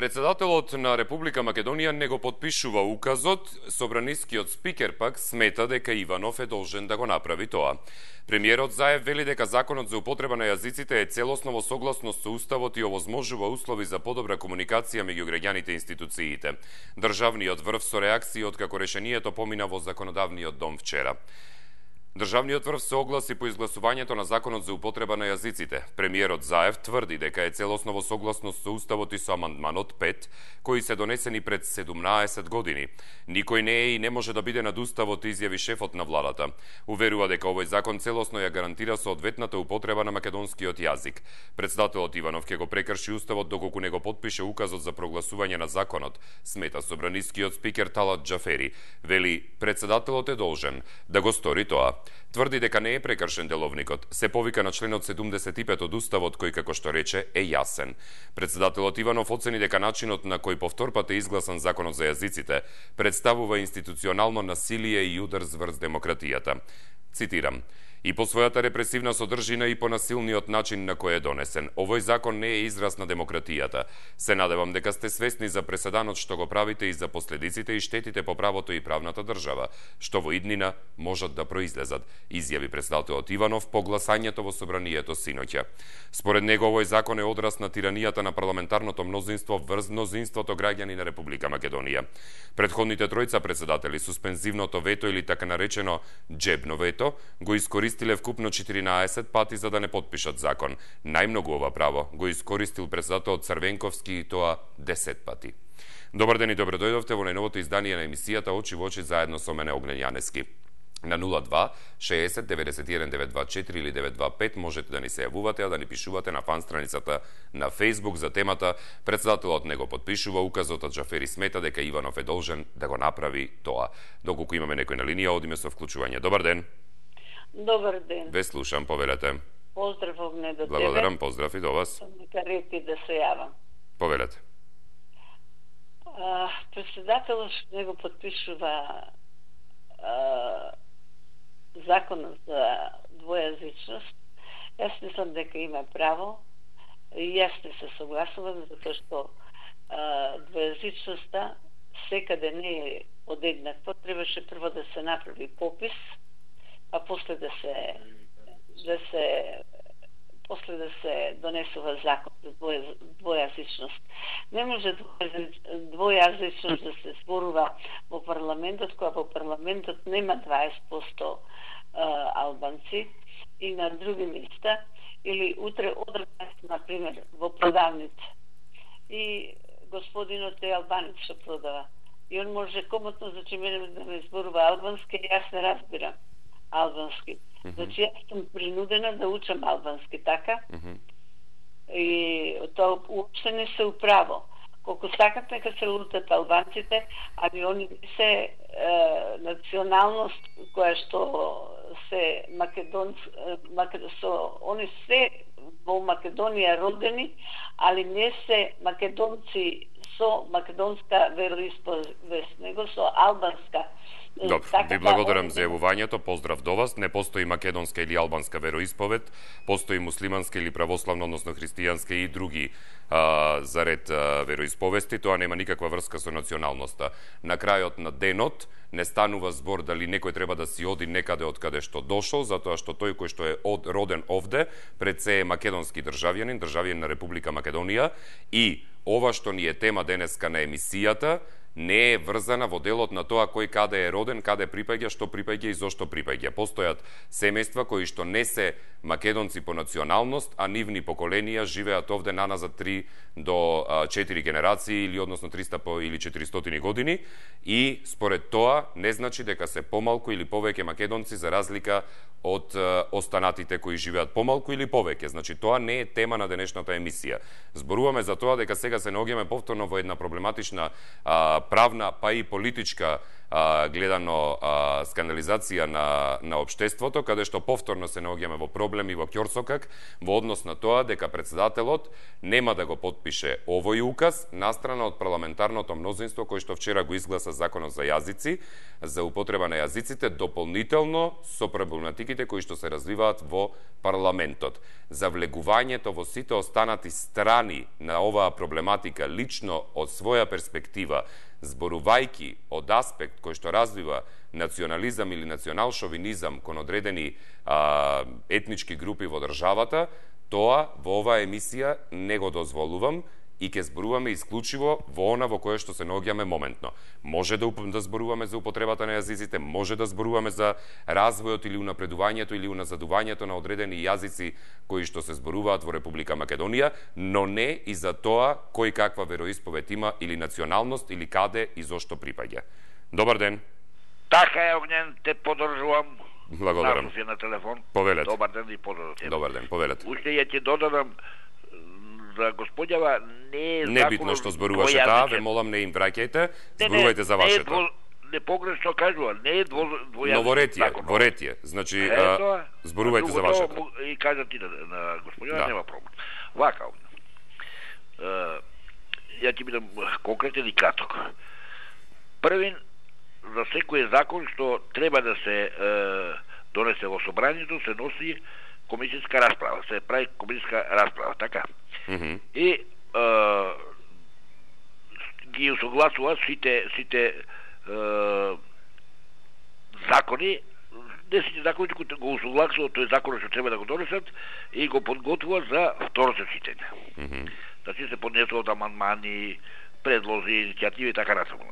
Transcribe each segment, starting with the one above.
Председателот на Република Македонија не го потпишува указот, собранискиот спикер пак смета дека Иванов е должен да го направи тоа. Премиерот Заев вели дека законот за употреба на јазиците е целосно во согласност со Уставот и овозможува услови за подобра комуникација меѓу граѓаните и институциите. Државниот врв со реакции откако решението помина во Законодавниот дом вчера. Државниот врв се огласи по изгласувањето на законот за употреба на јазиците. Премиерот Заев тврди дека е целосно во согласност со Уставот и со амандманот 5, кои се донесени пред 17 години. Никој не е и не може да биде над Уставот, изјави шефот на владата. Уверува дека овој закон целосно ја гарантира соодветната употреба на македонскиот јазик. Председателот Иванов ќе го прекрши Уставот доколку не го потпише указот за прогласување на законот, смета собранискиот спикер Талат Џафери. Вели, председателот е должен да го стори тоа. Тврди дека не е прекршен деловникот, се повика на членот 75 од Уставот кој, како што рече, е јасен. Председателот Иванов оцени дека начинот на кој повторпат е изгласан законот за јазиците представува институционално насилие и удар врз демократијата. Цитирам: "И по својата репресивна содржина и по насилниот начин на кој е донесен. Овој закон не е израз на демократијата. Се надевам дека сте свесни за преседанот што го правите и за последиците и штетите по правото и правната држава, што во иднина можат да произлезат", изјави председателот Иванов по гласањето во собранието синоќа. Според него овој закон е одраз на тиранијата на парламентарното мнозинство врз мнозинството граѓани на Република Македонија. Предходните тројца председатели суспензивното вето или така наречено џебно вето го искористиле вкупно 14 пати за да не потпишат закон. Најмногу ова право го искористил председателот Црвенковски и тоа 10 пати. Добар ден и добро дојдовте во најновото издание на емисијата Очи во очи заедно со мене Огнен Јанески. На 02 60 91 924 или 925 можете да ни се јавувате, а да ни пишувате на фан страницата на Facebook за темата "Председателот не го потпишува указот, а Џафери смета дека Иванов е должен да го направи тоа". Доколку имаме некој на линија, одиме со вклучување. Добар ден. Добар ден. Ве слушам, повелете. Поздрав Огне до тебе. Благодарам, поздрав и до вас. Нека реки да се јавам. Повелете. Председателот не го потпишува законот за двојазичност. Јас мислам дека има право и јас не се согласувам, затоа што двојазичноста секаде не е одеднакво. Требаше прво да се направи попис, а после да се донесува закон за двојазичност. Не може двојазичност да се зборува во парламентот, кога во парламентот нема 20% албанци и на други места, или утре одржат, например, во продавница. И господинот е албанец што продава. И он може комотно, значи мене да ме зборува албански, јас не разбирам албански. Значи јас сум принудена да учам албански, така? И тоа уопште не се управо. Колку сакат нека се лутат албанците, ами они не се националност која што се они се во Македонија родени, али не се македонци со македонска вероисповест, него со албанска. Добро, ви благодарам за јавувањето, поздрав до вас. Не постои македонска или албанска вероисповед, постои муслиманска или православна, односно христијанска и други заред вероисповести. Тоа нема никаква врска со националноста. На крајот на денот не станува збор дали некој треба да си оди некаде од каде што дошол, затоа што тој кој што е роден овде, пред се е македонски државјанин на Република Македонија, и ова што ни е тема денеска на емисијата не е врзана во делот на тоа кој каде е роден, каде припаѓа, што припаѓа и зошто припаѓа. Постојат семејства кои што не се македонци по националност, а нивни поколенија живеат овде наназад 3 до 4 генерации или односно 300 или 400 години, и според тоа не значи дека се помалку или повеќе македонци за разлика од останатите кои живеат помалку или повеќе. Значи тоа не е тема на денешната емисија. Зборуваме за тоа дека сега се наоѓаме повторно во една проблематична правна, па и политичка гледано скандализација на општеството, каде што повторно се наоѓаме во проблеми во ќорсокак во однос на тоа дека председателот нема да го потпише овој указ настрана од парламентарното мнозинство кој што вчера го изгласа законот за јазици, за употреба на јазиците дополнително со проблематиките кои што се развиваат во парламентот. За влегувањето во сите останати страни на оваа проблематика лично од своја перспектива, зборувајќи од аспект кој што развива национализам или национал-шовинизам кон одредени етнички групи во државата, тоа во оваа емисија не го дозволувам и ќе зборуваме исклучиво во она во кое што се наоѓаме моментно. Може да зборуваме за употребата на јазиците, може да зборуваме за развојот или унапредувањето или уназадувањето на одредени јазици кои што се зборуваат во Република Македонија, но не и за тоа кој каква вероисповед има или националност или каде и зошто припаѓа. Добар ден. Така е, Огнен, те подржувам. Благодарам. На телефон. Повелете. Добар ден и подржувам. Добар ден, повелете. Уште ја ти додадам за господјава не е небитно што зборуваше таа, ве молам не им враќајте, зборувајте за вашето. Не погрешно кажува, не е двојазичен. Но во ретие, значи зборувајте за вашето. И кажа ти на господјава, нема проблем. Вака, ја ти бидам конкретен и краток. Првин, за секој закон што треба да се донесе во собранието, се носи комисијска расправа, се прави комисијска расправа, така? И ги усогласува сите закони, не сите закони кои го усогласува тој закон што треба да го донесат и го подготвува за второто читање. Значи се поднесуваат амандмани, предлози, иницијативи и така насаму.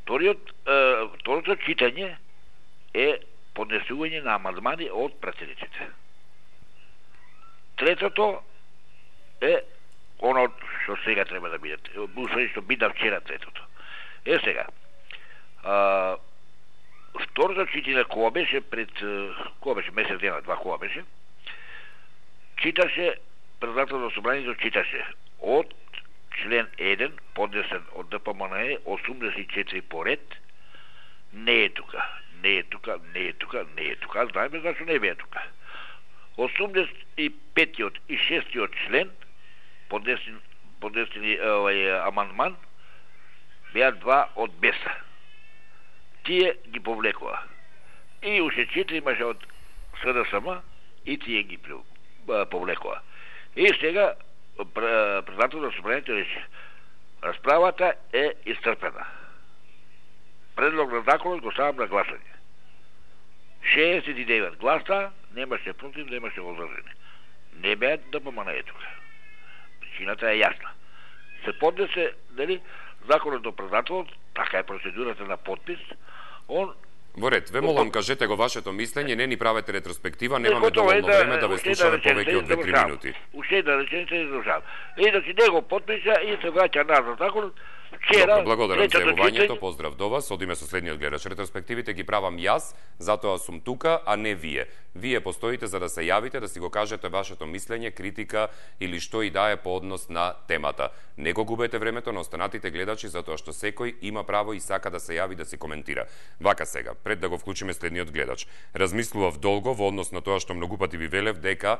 Второто читање е поднесување на амандмани од пратениците. Третото е оно што сега треба да биде, што биде вчера третото. Сега, второто читање кога беше месец дена, два кога беше, читаше, председател на собранието читаше од член 1, поднесен од ДПМНЕ, 84 поред, не е тука. Знаеме зашто не беа тука. 85-тиот и 6-тиот член, поднесени амандман, беа два од БЕСА. Тие ги повлекува. И уште 4 имаше од СДСМ и тие ги повлекува. И сега председател на собранието рече, расправата е исцрпена. Предлог на законот го ставам на гласање. 69 гласа, немаше против, немаше возражени. Не беа да поманае тука. Причината е јасна. Се поднесе, дали, законот до председателот, така е процедурата на подпис, он во ред, ве молам, кажете го вашето мислење, не ни правете ретроспектива, немаме доволно време да ве слушаме повеќе од 2-3 минути. Уште да реченица издржав. И да си него подпиша и се враќа назад законот. Вчера, благодарам за јавувањето, поздрав до вас. Одиме со следниот гледач. Ретроспективите ги правам јас, затоа сум тука, а не вие. Вие постоите за да се јавите, да си го кажете вашето мислење, критика или што и да е по однос на темата. Не го губете времето на останатите гледачи, затоа што секој има право и сака да се јави да си коментира. Вака сега, пред да го вклучиме следниот гледач. Размислував долго во однос на тоа што многу пати ви велев дека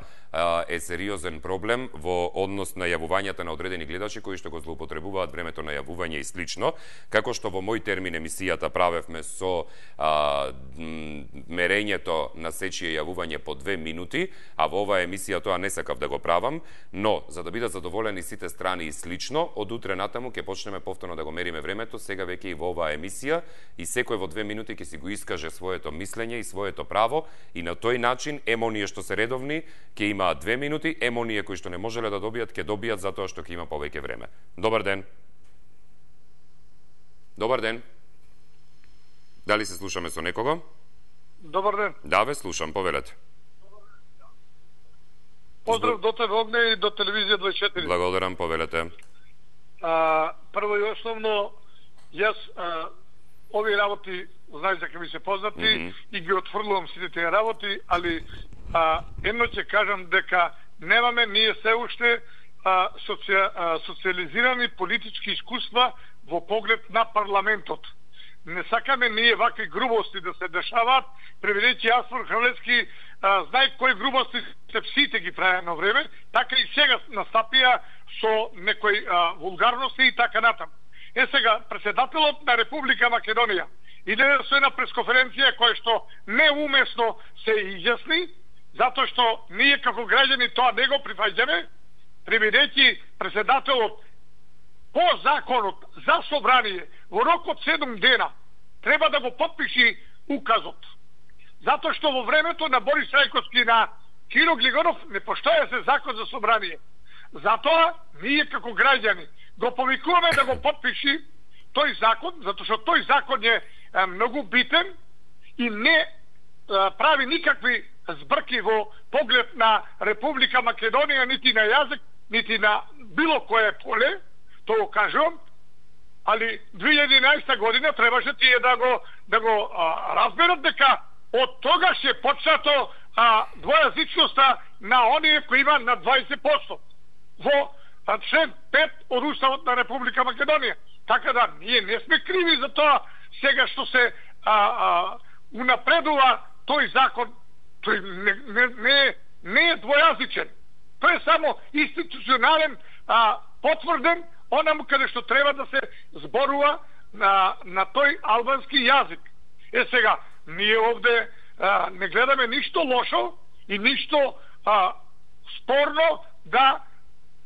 е сериозен проблем во однос на јавувањата на одредени гледачи кои што го злоупотребуваат времето на јавување и слично, како што во мој термин емисијата правевме со мерењето на сечие јавување по 2 минути, а во оваа емисија тоа не сакав да го правам, но за да бидат задоволени сите страни и слично, од утре натаму ќе почнеме повторно да го мериме времето, сега веќе и во оваа емисија, и секој во 2 минути ќе си го искаже своето мислење и своето право, и на тој начин емоние што се редовни ќе имаат 2 минути, емоние кои што не можеле да добијат ќе добијат затоа што ќе има повеќе време. Добар ден. Добар ден. Дали се слушаме со некого? Добар ден. Да, ве слушам, повелете. Поздрав до тебе, Огне, и до телевизија 24. Благодарам, повелете. Прво и основно, јас овие работи, знаеш дека ми се познати, и ги отфрлувам сите тие работи, али едно ќе кажам дека немаме ние се уште социализирани политички искуства во поглед на парламентот. не сакаме ние вакви грубости да се дешаваат, преведејќи Аспор Хавлевски знае кои грубости се псите ги прави едно време, така и сега настапија со некои вулгарности и така натаму. Сега, председателот на Република Македонија иде со една пресконференција која што неумесно се изјасни, затоа што ние како граѓани тоа не го прифаќаме, преведејќи председателот по законот за собрание во рок од 7 дена треба да го подпиши указот. Затоа што во времето на Борис Трајковски и на Киро Глигоров не постоја се закон за собрание. Затоа ние како граѓани го повикуваме да го подпиши тој закон, затоа што тој закон е многу битен и не прави никакви збрки во поглед на Република Македонија, нити на јазик, нити на било кое поле, тоа го кажувам, али 2011 година требаше тие да го разберат дека од тогаш е почнато двојазичноста на оние кои има на 20% во член 5 од Уставот на Република Македонија. Така да, ние не сме криви за тоа сега што се унапредува тој закон. Тој не е двојазичен. Тој е само институционален, потврден, онаму каде што треба да се зборува на тој албански јазик. Сега, ние овде не гледаме ништо лошо и ништо спорно да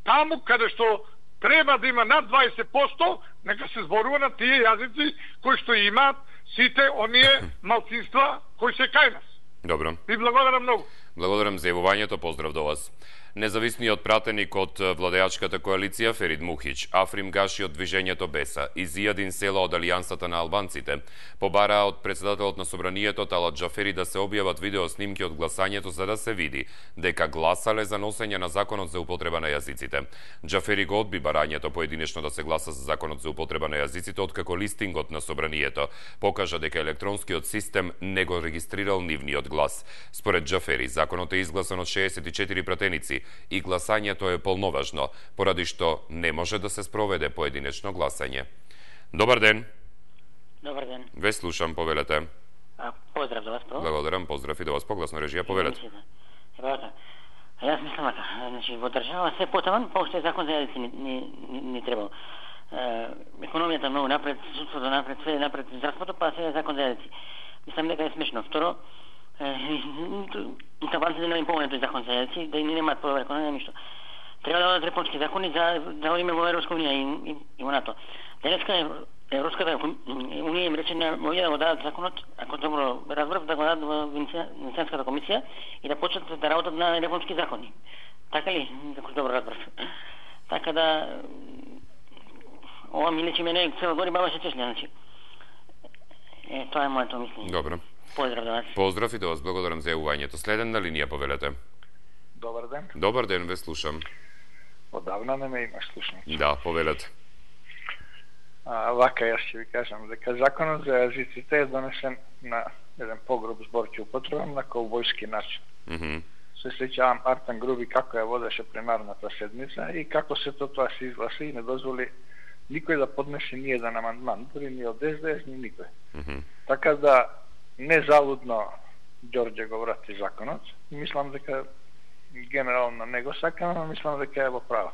таму каде што треба да има над 20%, нека се зборува на тие јазици кои што имаат сите оние малцинства кои се кај нас. Добро. Ви благодарам многу. Благодарам за јавувањето, поздрав до вас. Независниот пратеник од владеачката коалиција Ферид Мухич, Африм Гаши од движењето Беса и Зијадин Села од Алијансата на албанците побараа од председателот на собранието Талат Џафери да се објават видео снимки од гласањето за да се види дека гласале за носење на законот за употреба на јазиците. Џафери го одби барањето поединечно да се гласа за законот за употреба на јазиците, откако листингот на собранието покажа дека електронскиот систем не го регистрирал нивниот глас. Според Џафери, законот е изгласан од 64 пратеници и гласањето е полноважно, поради што не може да се спроведе поединечно гласање. Добар ден. Добар ден. Ве слушам, повелете. Поздрав до вас, прво. Благодарам, поздрав и до вас, погласно режија, повелете. Јас мислам така, значи во држава се потаман, поошто закон за јазици не требало. Економијата многу напред, судството напред, све напред, здравството, па сега закон за јазици. Мислам дека е смешно. Второ, албанците не им помогне тој закон за јазици, да и не немаат проверка, не ништо. Треба да дадат реформски закони за одиме во Европска унија и во НАТО. Денеска Европската унија им рече на овие да го дадат законот, ако добро разбрав, да го дадат во Венецијанската комисија и да почнат да работат на реформски закони. Така ли? Како добро разбрав. Така да ова ми лечи мене цела гори баба се чешли, значи. Тоа е моето мислење. Добро. Поздрав до вас. Поздрав и до вас, благодарам за јавувањето. Следен на линија, повелете. Добар ден. Добар ден, ве слушам. Одавна не ме имаш слушнат. Да, повелете. Вака, јас ќе ви кажам дека законот за јазиците е донесен на еден погроб збор ќе употребам на ковбојски начин. Се сеќавам Артан Груби како ја водеше пленарната седмица и како се тоа се изгласа и не дозволи никој да поднесе ни еден амандман, дури ни од СДС, ни никој. Така да незалудно Ѓорѓе го врати законот. Мислам дека генерално не го сакам, но мислам дека е во право.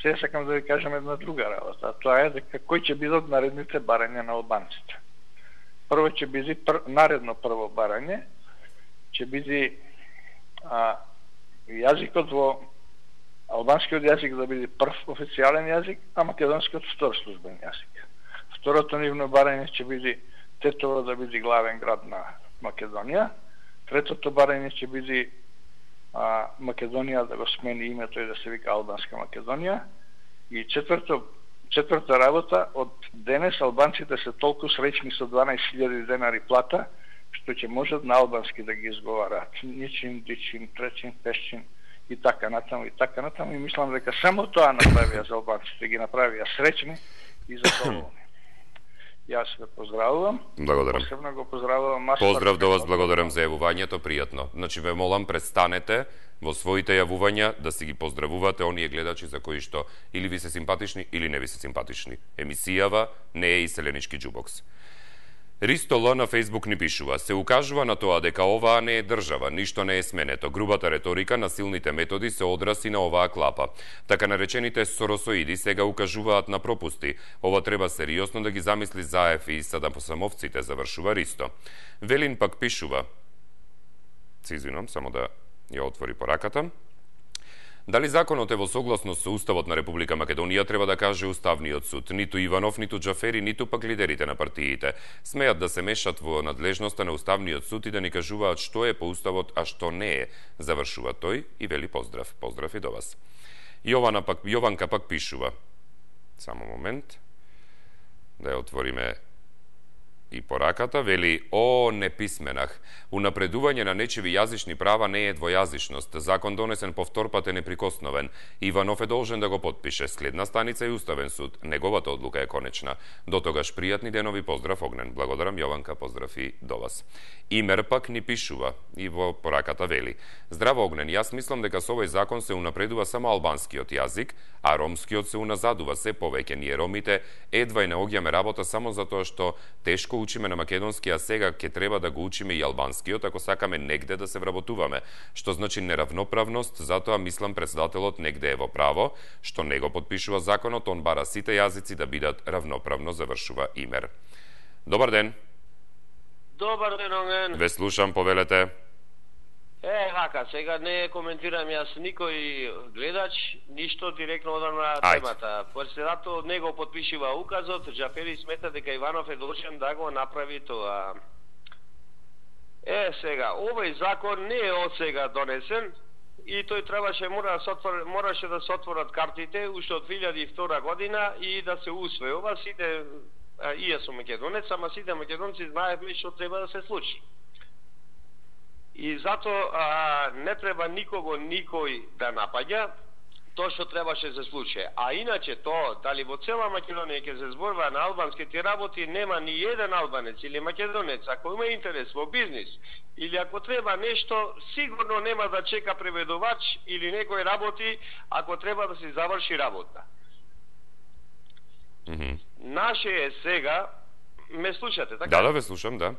Сега сакам да ви кажам една друга работа, а тоа е дека кои ќе бидат наредните барања на албанците. Прво ќе биде наредно прво барање, ќе биде јазикот во албанскиот јазик да биде прв официјален јазик, а македонскиот втор службен јазик. Второто нивно барање ќе биде Тетово да биде главен град на Македонија. Третото барање ќе биде Македонија да го смени името и да се вика Албанска Македонија. И четврта работа, од денес албанците се толку среќни со 12.000 денари плата, што ќе можат на албански да ги изговараат. Ничин, дичин, тречин, пешчин и така натаму и така натаму. И мислам дека само тоа направија за албанците, ги направија среќни и задоволни. Јас ве поздравувам. Благодарам. Посебно го поздравувам Поздрав до вас, благодарам за јавувањето, пријатно. Значи ве молам, престанете во своите јавувања да си ги поздравувате оние гледачи за кои што или ви се симпатични или не ви се симпатични. Емисијава не е иселенички џубокс. Ристо Л на Фейсбук ни пишува: се укажува на тоа дека оваа не е држава, ништо не е сменето. Грубата реторика на силните методи се одраси на оваа клапа. Така наречените соросоиди сега укажуваат на пропусти. Ова треба сериозно да ги замисли Заев и самовците, завршува Ристо. Велин пак пишува: се извинам, само да ја отвори пораката. Дали законот е во согласност со Уставот на Република Македонија, треба да каже Уставниот суд. Ниту Иванов, ниту Џафери, ниту пак лидерите на партиите смеат да се мешат во надлежноста на Уставниот суд и да ни кажуваат што е по Уставот, а што не е. Завршува тој и вели поздрав. Поздрав и до вас. Јованка пак пишува. Само момент. Да ја отвориме и пораката, вели: о, неписменах. Унапредување на нечиви јазични права не е двојазичност. Закон донесен повтор пат е неприкосновен. Иванов е должен да го подпише. Следна станица и Уставен суд. Неговата одлука е конечна. До тогаш пријатни денови, поздрав Огнен. Благодарам, Јованка, поздрав и до вас. Имер пак ни пишува и во пораката вели: здраво Огнен, јас мислам дека со овој закон се унапредува само албанскиот јазик, а ромскиот се уназадува се повеќе. Ние ромите едва и не оѓаме работа само затоа што тешко учиме на македонски, а сега ќе треба да го учиме и албанскиот, ако сакаме негде да се вработуваме, што значи неравноправност. Затоа мислам председателот негде е во право, што не го подпишува законот, он бара сите јазици да бидат равноправно, завршува Имер. Добар ден. Добар ден, Оген. Ве слушам, повелете. Вака, сега не коментирам јас никој гледач, ништо директно одам на темата. Председателот не го подпишува указот, Џафери смета дека Иванов е должен да го направи тоа. Сега, овој закон не е од сега донесен и тој мораше да се отворат картите уште од 2002 година и да се усвои. Ова сите, и јас сум македонец, ама сите македонци знаевме што треба да се случи. И затоа не треба никој да напаѓа тоа што требаше да се случи. А иначе тоа, дали во цела Македонија ќе се зборува на албанските работи, нема ни еден албанец или македонец, ако има интерес во бизнис, или ако треба нешто, сигурно нема да чека преведувач или некој работи, ако треба да се заврши работа. Наше е сега, ме слушате, така? Да, ве слушам, да.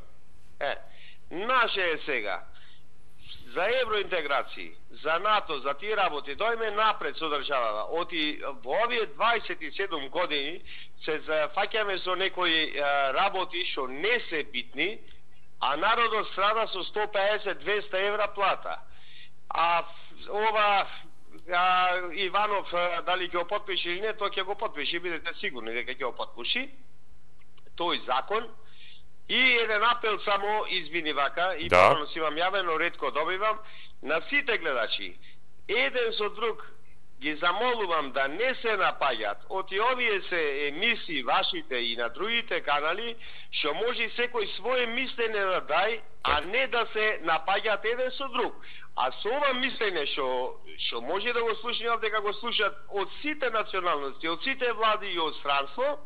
Наше е сега, за евроинтеграција, за НАТО, за тие работи, дојме напред со државава. Оти во овие 27 години се зафаќаме со некои работи што не се битни, а народот страда со 150-200 евра плата. А ова Иванов дали ќе го подпише или не, тој ќе го подпише, бидете сигурни дека ќе го подпише тој закон. И еден апел само, извини вака, и правилно си имам јавено, ретко добивам, на сите гледачи, еден со друг ги замолувам да не се напаѓат од овие се емисии вашите и на другите канали, што може секој своje мислење да дај, а не да се напаѓат еден со друг. А со ова мислење што може да го слушнат, дека го слушат од сите националности, од сите влади и од странство,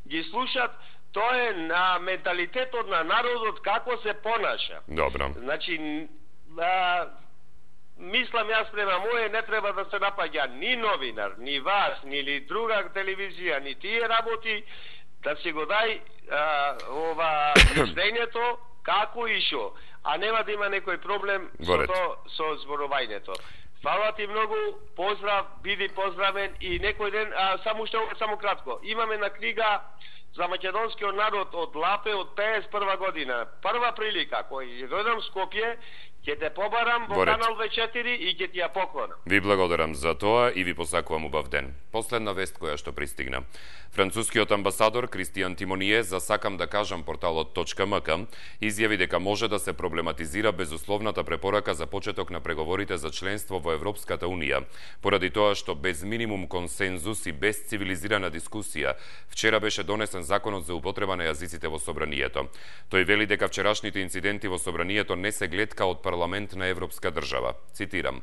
ги слушат. Тоа е на менталитетот на народот како се понаша. Добро. Значи, мислам јас према моје, не треба да се напаѓа ни новинар, ни вас, ни друга телевизија, ни тие работи, да си го дај ова мислењето како и шо. А нема да има некој проблем со зборувањето. Фала ти многу, поздрав, биди поздравен и некој ден, само кратко, имаме на книга за македонскиот народ од Лапе од 51 година. Прва прилика, кој дојдам в Скопје, ќе те побарам во канал В4 и ќе ти ја поклонам. Ви благодарам за тоа и ви посакувам убав ден. Последна вест која што пристигна. Францускиот амбасадор Кристијан Тимоние, за сакам да кажам порталот .mk, изјави дека може да се проблематизира безусловната препорака за почеток на преговорите за членство во Европската Унија, поради тоа што без минимум консензус и без цивилизирана дискусија вчера беше донесен законот за употреба на јазиците во собранието. Тој вели дека вчерашните инциденти во собранието не се гледка од парламент на европска држава. Цитирам: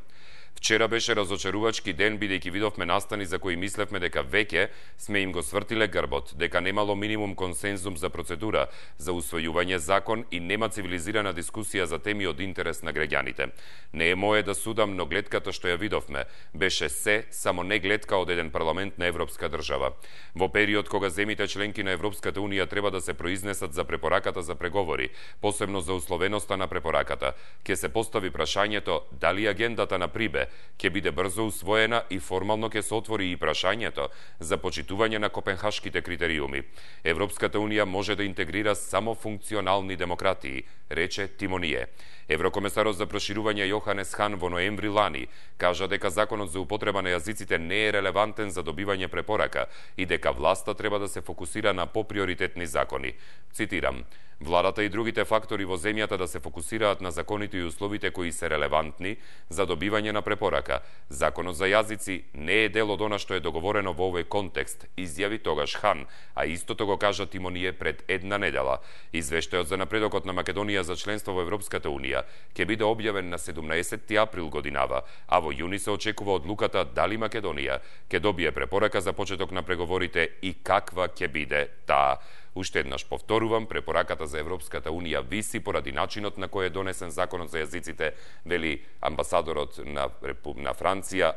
Вчера беше разочарувачки ден, бидејќи видовме настани за кои мислевме дека веќе сме им го свртиле грбот, дека немало минимум консензум за процедура за усвојување закон и нема цивилизирана дискусија за теми од интерес на граѓаните. Не е мое да судам, но гледката што ја видовме беше се, само не гледка од еден парламент на европска држава. Во период кога земите членки на Европската Унија треба да се произнесат за препораката за преговори, посебно за условеноста на препораката, ќе се постави прашањето дали агендата на Прибе ќе биде брзо усвоена и формално ќе се отвори и прашањето за почитување на копенхашките критериуми. Европската Унија може да интегрира само функционални демократии, рече Тимоние. Еврокомесарот за проширување Јоханес Хан во ноември лани кажа дека законот за употреба на јазиците не е релевантен за добивање препорака и дека власта треба да се фокусира на поприоритетни закони. Цитирам: "Владата и другите фактори во земјата да се фокусираат на законите и условите кои се релевантни за добивање на препорака. Законот за јазици не е дел од она што е договорено во овој контекст", изјави тогаш Хан, а истото го кажа Тимоние пред една недела. Извештајот за напредокот на Македонија за членство во Европската Унија ќе биде објавен на 17 април годинава, а во јуни се очекува одлуката дали Македонија ќе добие препорака за почеток на преговорите и каква ќе биде таа. Уште еднаш повторувам, препораката за Европската Унија виси поради начинот на кој е донесен законот за јазиците, вели амбасадорот на Франција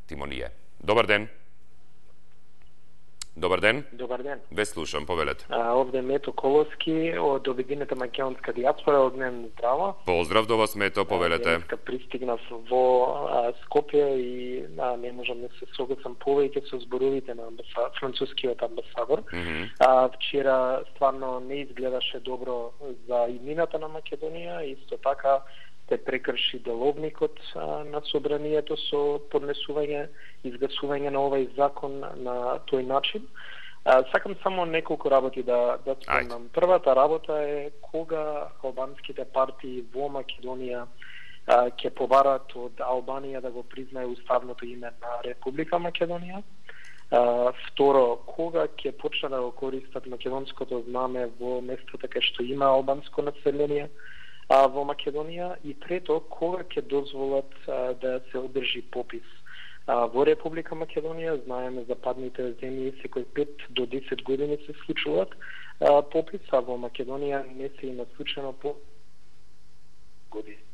Тимоние. Добар ден. Добар ден. Добар ден. Ве слушам, повелете. Овде Мето Коловски од Обединета македонска дијаспора, од мен здраво. Поздрав до вас, Мето, повелете. Денеска пристигнав во Скопје и не можам да се согласам повеќе со зборовите на францускиот амбасадор. Вчера стварно не изгледаше добро за иднината на Македонија, исто така те прекрши деловникот на собранието со поднесување, изгласување на овој закон на тој начин. Сакам само неколку работи да спомнам. Првата работа е кога албанските партии во Македонија ќе побарат од Албанија да го признае уставното име на Република Македонија. Второ, кога ќе почне да го користат македонското знаме во местата кај што има албанско население во Македонија, и трето, кога ќе дозволат да се одржи попис во Република Македонија. Знаеме западните земји секој 5 до 10 години се случуваат попис, а во Македонија не се има случено по години.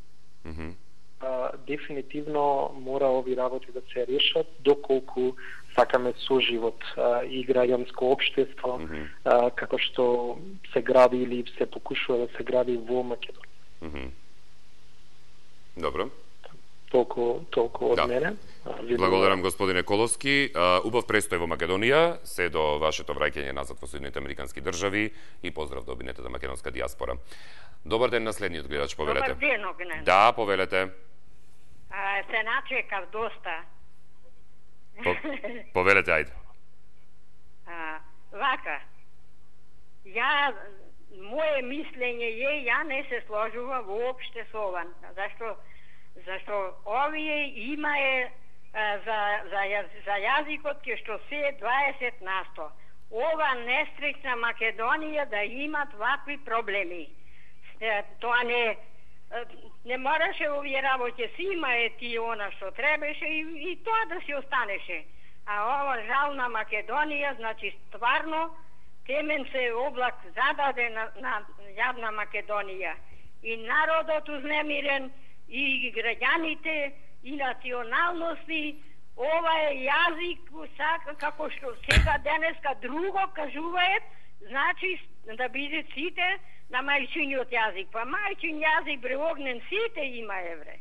Дефинитивно мора ови работи да се решат доколку сакаме соживот и граѓанско општество како што се гради или се покушува да се гради во Македонија. Добро. Толку од мене. Благодарам, господине Коловски. Убав престој во Македонија, се до вашето враќање назад во Соединените Американски држави и поздрав до Обединетата македонска дијаспора. Добар ден на следниот гледач, повелете. Добар ден, Огнен. Да, повелете. Се начекав доста. Повелете, ајде. Вака, моje мислење е, ја не се сложувам воопште со ова. Зашто овие имае за јазикот ке што се 20%. Ова несреќна Македонија да имат вакви проблеми. Тоа не мораше овие работи, си имае ти она што требаше и тоа да си останеше. А ова жална Македонија, значи стварно темен се облак зададе на јадна Македонија. И народот узнемирен, и граѓаните, и националности, ова е јазик, како што сега денеска друго кажуваат, значи да бидат сите на мајчиниот јазик. Па мајчин јазик, бре, Огнен, сите има, евре.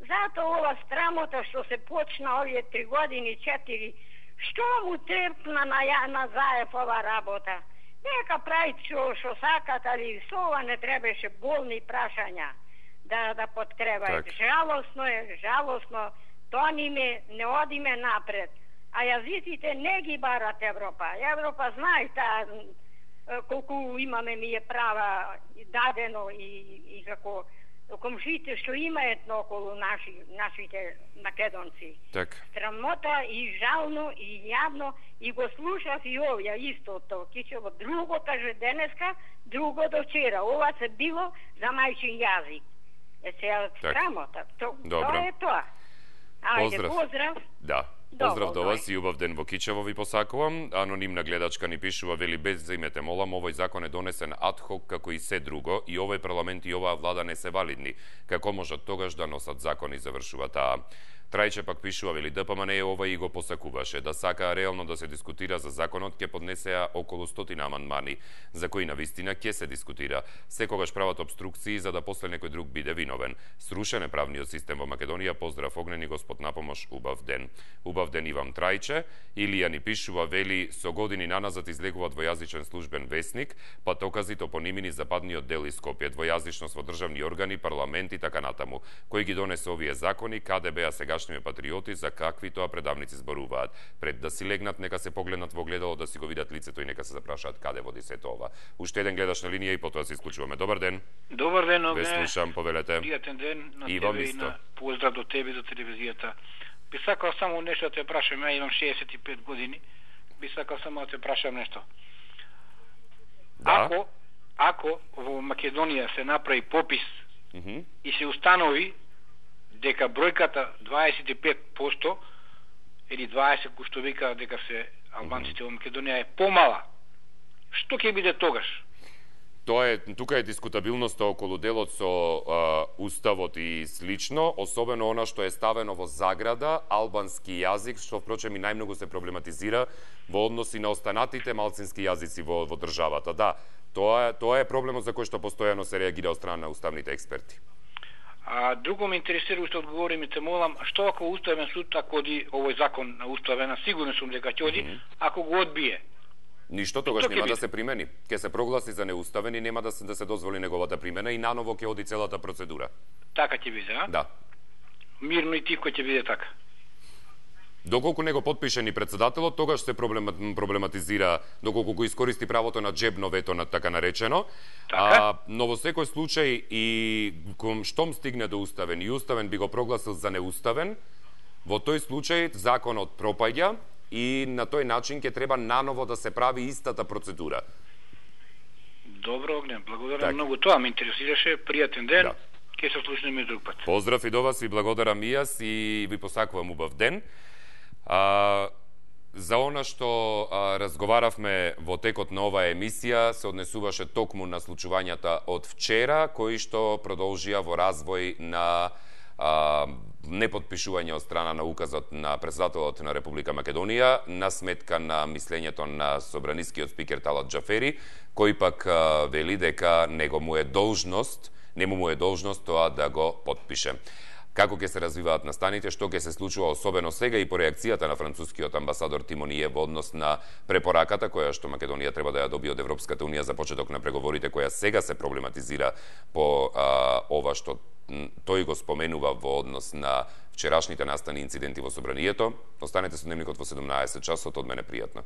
Зато ова страмота што се почна овие 3 години, 4, што му трепна на Заев ова работа? Нека прави што сакат, али со ова не требаше болни прашања да подкребаат. Жалосно, тоа не одиме напред. А јазиците не ги барат Европа. Европа знае колку имаме ние права дадено и како комшите што имаат околу нашите македонци. Срамота и жално и јавно, и го слушав и овја истото. Кичево друго каже денеска, друго до вчера. Ова се било за мајчин јазик. Срамота. Тоа е тоа. Ајде, поздрав. Да. Поздрав до вас и убав ден во Кичево ви посакувам. Анонимна гледачка ни пишува, вели, без да имете молам, овој закон е донесен адхок како и се друго и овој парламент и оваа влада не се валидни. Како можат тогаш да носат закони, завршува таа. Трајче пак пишува, вели, ДПМН ова и го посакуваше, да сакаа реално да се дискутира за законот, ќе поднесеа околу 100 амандмани, за кои навистина ќе се дискутира. Секогаш прават обструкции за да после некој друг биде виновен. Срушен е правниот систем во Македонија. Поздрав огнени Господ на помош, убав ден. Убав ден Иван Трајче. Илија ни пишува, вели, со години наназад излегува двојазичен службен весник, патокази, топонимини, западниот дел и Скопје, двојазичност во државни органи, парламент и така натаму. Кој ги донесе овие закони, каде беа сега патриоти, за какви тоа предавници зборуваат. Пред да си легнат, нека се погледнат во огледало, да си го видат лицето и нека се запрашаат каде води сето ова. Уште еден гледач на линија и потоа се исклучуваме. Добар ден. Добар ден, Огне. Ве слушам, повелете. Пријатен ден на и тебе и на поздрав до тебе за телевизијата. Би сакал само нешто да те прашам, ја имам 65 години. Би сакал само да те прашам нешто. Да. Ако во Македонија се направи попис и се установи дека бројката 25% или 20% кој што вика дека се албанците во Македонија е помала, што ќе биде тогаш? Тука е дискутабилноста околу делот со уставот и слично, особено она што е ставено во заграда, албански јазик, што впрочем и најмногу се проблематизира во односи на останатите малцински јазици во државата. Да, тоа е проблемот за кој што постојано се реагира од страна на уставните експерти. А друго ме интересира, уште одговори ми те молам, што ако Уставен суд, ако оди овој закон на Уставена, сигурно сум дека ќе оди, ако го одбие? Ништо, тогаш нема да се примени. Ке се прогласи за неуставен и нема да се дозволи неговата примена и наново ќе оди целата процедура. Така ќе биде, а? Да. Мирно и тивко ќе биде така. Доколку не го подпише ни председателот, тогаш се проблематизира, доколку го искористи правото на джебно вето, на така наречено. Но во секој случај и штом стигне до уставен и уставен би го прогласил за неуставен, во тој случај законот пропаѓа и на тој начин ќе треба наново да се прави истата процедура. Добро, Огне, благодарам многу. Тоа ме интересираше. Пријатен ден. Ќе се слушнеме друг пат. Поздрав и до вас, ви благодарам и јас и ви посакувам убав ден. За она што разговаравме во текот на оваа емисија се однесуваше токму на случувањата од вчера, кои што продолжија во развој на неподпишување од страна на указот на председателот на Република Македонија на сметка на мислењето на собранискиот спикер Талат Џафери, кој пак вели дека не му е должност тоа да го подпише. Како ќе се развиваат настаните, што ќе се случува особено сега и по реакцијата на францускиот амбасадор Тимоние во однос на препораката која што Македонија треба да ја добие од Европската унија за почеток на преговорите, која сега се проблематизира по ова што тој го споменува во однос на вчерашните настани инциденти во собранието. Останете со Дневникот во 17 часот, од мене пријатно.